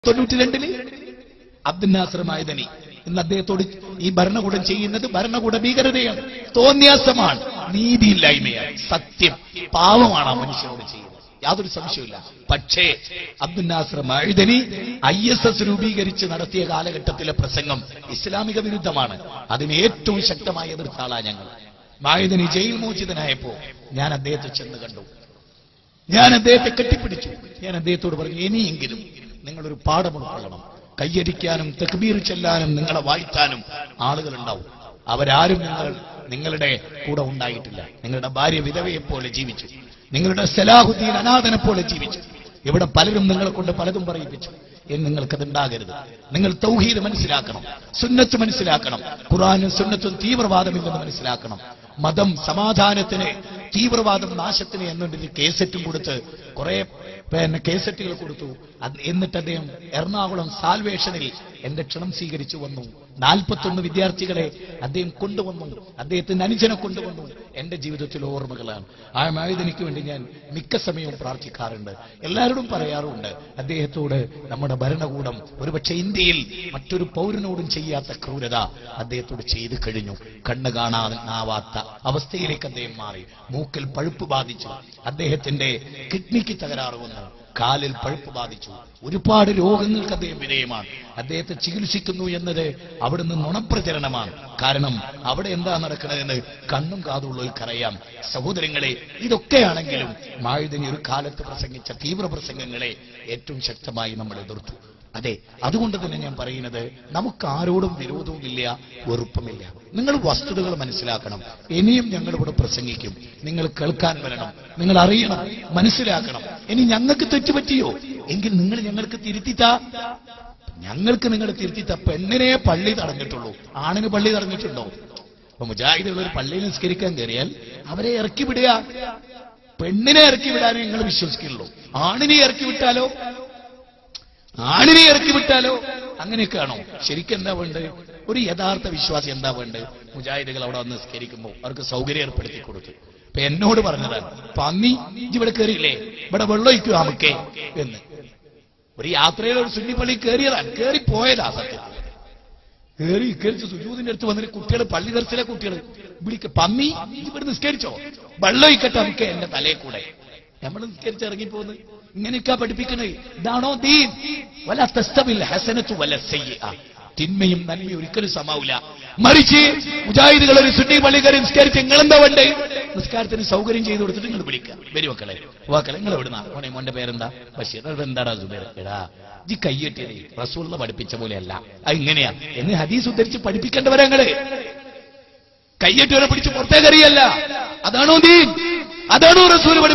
1992 അബ്ദുൽ നാസർ മഅദനി ഇന്ന് അദ്ദേഹത്തോട് ഈ ഭരണകൂടം ചെയ്യുന്നത് ഭരണകൂട ഭീകരതയാണ്, തോന്നിയാസമാണ്, നീതിയില്ലായ്മയാണ്, സത്യം പാവമാണ് ആ മനുഷ്യനോട് ചെയ്യുന്നത്, യാതൊരു സംശയമില്ല. പക്ഷേ അബ്ദുൽ നാസർ മഅദനി ISS രൂപീകരിച്ച് നടത്തിയ കാലഘട്ടത്തിലെ പ്രസംഗം ഇസ്ലാമിക വിരുദ്ധമാണ്. അതിന് ഏറ്റവും ശക്തമായി എതിർത്ത ആളാണ് ഞങ്ങൾ. മഅദനി ജയിൽ മോചിതനായപ്പോ ഞാൻ അദ്ദേഹത്തെ ചെന്ന് കണ്ടു, ഞാൻ അദ്ദേഹത്തെ കെട്ടിപ്പിടിച്ചു. ഞാൻ അദ്ദേഹത്തോട് പറഞ്ഞു, ഇനിയെങ്കിലും നിങ്ങളൊരു പാഠം ഉൾക്കൊള്ളണം. കയ്യടിക്കാനും തക്ബീർ ചെല്ലാനും നിങ്ങളെ വാഴ്ത്താനും ആളുകളുണ്ടാവും. അവരാരും നിങ്ങളുടെ കൂടെ ഉണ്ടായിട്ടില്ല. നിങ്ങളുടെ ഭാര്യ വിധവയെപ്പോലെ ജീവിച്ചു, നിങ്ങളുടെ സലാഹുദ്ദീൻ അനാഥനെ പോലെ ജീവിച്ചു. ഇവിടെ പലരും നിങ്ങളെ കൊണ്ട് പലതും പറയിപ്പിച്ചു. നിങ്ങൾക്കതുണ്ടാകരുത്. നിങ്ങൾ തൗഹീദ് മനസ്സിലാക്കണം, സുന്നത്ത് മനസ്സിലാക്കണം, ഖുർആനും സുന്നത്തും തീവ്രവാദമില്ലെന്ന് മനസ്സിലാക്കണം. മതം സമാധാനത്തിന്, തീവ്രവാദം നാശത്തിന് എന്നൊരു കേസറ്റും കൊടുത്ത് കുറെ കേസറ്റുകൾ കൊടുത്തു. എന്നിട്ട് അദ്ദേഹം എറണാകുളം സാൽവേഷനിൽ എന്റെ ക്ഷണം സ്വീകരിച്ചു വന്നു. 41 വിദ്യാർത്ഥികളെ അദ്ദേഹം കൊണ്ടുവന്നു, അദ്ദേഹത്തിന്റെ അനുജനെ കൊണ്ടുവന്നു. എന്റെ ജീവിതത്തിൽ ഓർമ്മകളാണ്. ആ മഅദനിക്ക് വേണ്ടി ഞാൻ മിക്ക സമയവും പ്രാർത്ഥിക്കാറുണ്ട്, എല്ലാവരോടും പറയാറുണ്ട്. അദ്ദേഹത്തോട് നമ്മുടെ ഭരണകൂടം ഒരുപക്ഷെ ഇന്ത്യയിൽ മറ്റൊരു പൗരനോടും ചെയ്യാത്ത ക്രൂരത അദ്ദേഹത്തോട് ചെയ്തു കഴിഞ്ഞു. കണ്ണ് കാണാനാവാത്ത അവസ്ഥയിലേക്ക് അദ്ദേഹം മാറി. മൂക്കിൽ പഴുപ്പ് ബാധിച്ചു, അദ്ദേഹത്തിന്റെ കിഡ്നിക്ക് തകരാറ് വന്നു, കാലിൽ പഴുപ്പ് ബാധിച്ചു, ഒരുപാട് രോഗങ്ങൾക്ക് അദ്ദേഹം വിധേയമാണ്. അദ്ദേഹത്തെ ചികിത്സിക്കുന്നു എന്നത് അവിടുന്ന് നുണപ്രചരണമാണ്. കാരണം അവിടെ എന്താ നടക്കണമെന്ന് കണ്ണും കാതുള്ളവർക്കറിയാം. സഹോദരങ്ങളെ, ഇതൊക്കെയാണെങ്കിലും മഅദനി ഒരു കാലത്ത് പ്രസംഗിച്ച തീവ്ര പ്രസംഗങ്ങളെ ഏറ്റവും ശക്തമായി നമ്മൾ എതിർത്തു. അതെ, അതുകൊണ്ട് തന്നെ ഞാൻ പറയുന്നത്, നമുക്ക് ആരോടും വിരോധവുമില്ല, വെറുപ്പമില്ല. നിങ്ങൾ വസ്തുതകൾ മനസ്സിലാക്കണം. ഇനിയും ഞങ്ങളിവിടെ പ്രസംഗിക്കും, നിങ്ങൾ കേൾക്കാൻ വരണം, നിങ്ങൾ അറിയണം, മനസ്സിലാക്കണം. ഇനി ഞങ്ങൾക്ക് തെറ്റുപറ്റിയോ എങ്കിൽ നിങ്ങൾ ഞങ്ങൾക്ക് തിരുത്തിത്താ. ഞങ്ങൾക്ക് നിങ്ങൾ തിരുത്തിത്ത. പെണ്ണിനെ പള്ളി തടഞ്ഞിട്ടുള്ളൂ, ആണിന് പള്ളി തടഞ്ഞിട്ടുണ്ടോ? അപ്പൊ മുജാഹിദുകൾ ഒരു പള്ളിയിൽ നിസ്കരിക്കാൻ കയറിയാൽ അവരെ ഇറക്കി വിടുക. പെണ്ണിനെ ഇറക്കി വിടാനേ നിങ്ങൾ വിശ്വസിക്കുള്ളൂ. ആണിനെ ഇറക്കി വിട്ടാലോ അങ്ങനെയൊക്കെയാണോ? ശരിക്കും എന്താ വേണ്ടത്? ഒരു യഥാർത്ഥ വിശ്വാസി എന്താ വേണ്ടത്? മുജാഹിദുകൾ അവിടെ വന്ന് നിസ്കരിക്കുമ്പോൾ അവർക്ക് സൗകര്യം ഏർപ്പെടുത്തി കൊടുത്തു. അപ്പൊ എന്നോട് പറഞ്ഞതാണ്, പന്നി ഇവിടെ കയറിയില്ലേ, ഇവിടെ വെള്ളമൊഴിക്കുക നമുക്കേ എന്ന്. ഒരു യാത്രയിൽ ഒരു സുന്നി പള്ളി കയറിയതാണ്, കയറിപ്പോയതാ. സത്യത്തിൽ കയറിച്ച് സുജൂദിന്റെ അടുത്ത് വന്നിട്ട് കുട്ടികൾ, പള്ളി ദർശിലെ കുട്ടികൾ വിളിക്ക, പന്നി ഇവിടെ നിസ്കരിച്ചോ, വെള്ളമൊഴിക്കട്ടെ നമുക്ക് എന്റെ തലയെ കൂടെ. നമ്മൾ നിസ്കരിച്ച് ഇറങ്ങിപ്പോന്ന്. ഇങ്ങനെയൊക്കെ പഠിപ്പിക്കണേ. ഇതാണോ ദീൻ? വല തസ്തവിൽ ഹസനത്തു വല സയ്യിഅ. തിന്മയും നന്മയും ഒരിക്കലും സമാവില്ല. മറിച്ച് മുജാഹിദുകൾ ഒരു സുന്നി പള്ളി കയറി നിസ്കരിച്ച് നിങ്ങളെന്താ വേണ്ടേ? നിസ്കാരത്തിന് സൗകര്യം ചെയ്തു കൊടുത്തിട്ട് നിങ്ങൾ വിളിക്കുക, വരും മക്കളെ, വാക്കളെ നിങ്ങൾ എവിടുന്ന? മോന്റെ പേരെന്താ? ബഷീർ. എന്താടാ സുബൈർ? എടാ ജി കയ്യെട്ടിയതേ റസൂലിനെ പഠിപ്പിച്ച പോലെയല്ല, അത് ഇങ്ങനെയാ എന്ന് ഹദീസ് ഉദ്ധരിച്ച് പഠിപ്പിക്കേണ്ടവരങ്ങള്. കയ്യെട്ടിയവരെ പിടിച്ച് പുറത്തേക്കറിയല്ല. അതാണോ ദീൻ? അതാണോ റസൂൽ പഠിപ്പിച്ചത്?